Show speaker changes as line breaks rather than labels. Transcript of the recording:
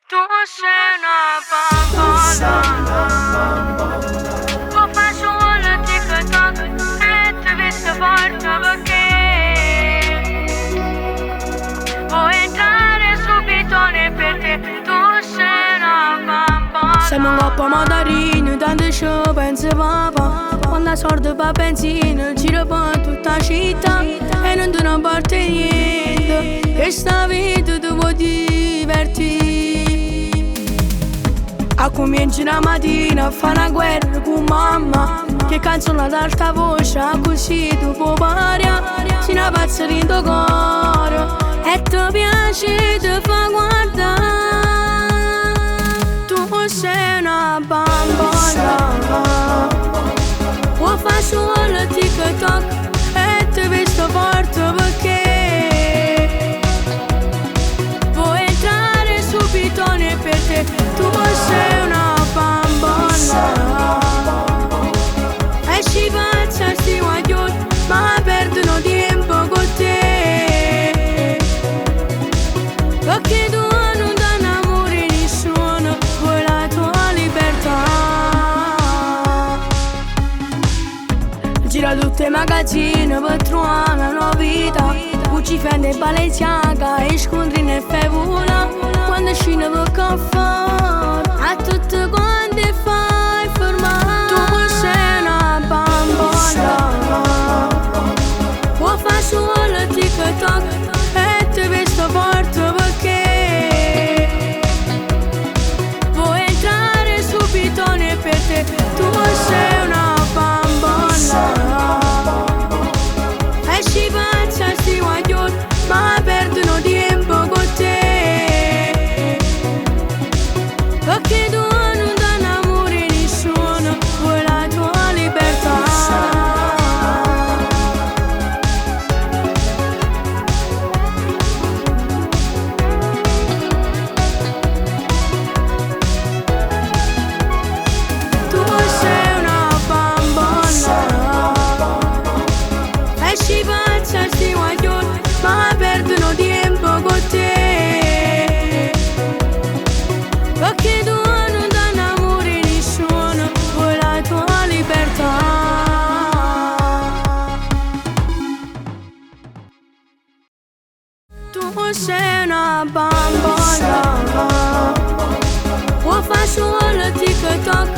Tu sei una bambola, tu fai solo TikTok e ti visto forte perché vuoi entrare subito per te. Tu sei una bambola.
Siamo un coppo mandarino, tanto ci pensa papà. Quando sordo fa benzina, giro per tutta la città e non ti ne porta niente. Questa vita tu vuoi divertire. A cominci la mattina a fare una guerra con mamma, che canzone ad alta voce, così tu puoi paria. Si ne pazza in tuo cuore e ti piace ti fa guardare. Tu sei una bambola, vuoi fare solo TikTok e ti visto forte perché vuoi entrare subito per te. Tu sei una bambola e ci faccia sti guaglioni, ma perdono tempo con te, perché tu non ti innamori nessuno, vuoi la tua libertà. Gira tutte le magazzine per trovare una nuova vita, Gucci, Fendi e Balenciaga e scontri nel favola. Quando scende per caffè a tutte quante fai formare. Tu sei una bambola, vuoi fare solo TikTok e ti visto forte perché vuoi entrare subito per te. Tu sei una bambola e ci faccia sti guaglioni, ma perdono tempo con te, perché tu non ti innamori nessuno, vuoi la tua libertà. Tu sei una bambola e ci faccia sti guaglioni, ma perdono tempo con te, perché tu non ti innamori nessuno, vuoi la tua libertà. Tu sei una bambola, vuoi fare solo TikTok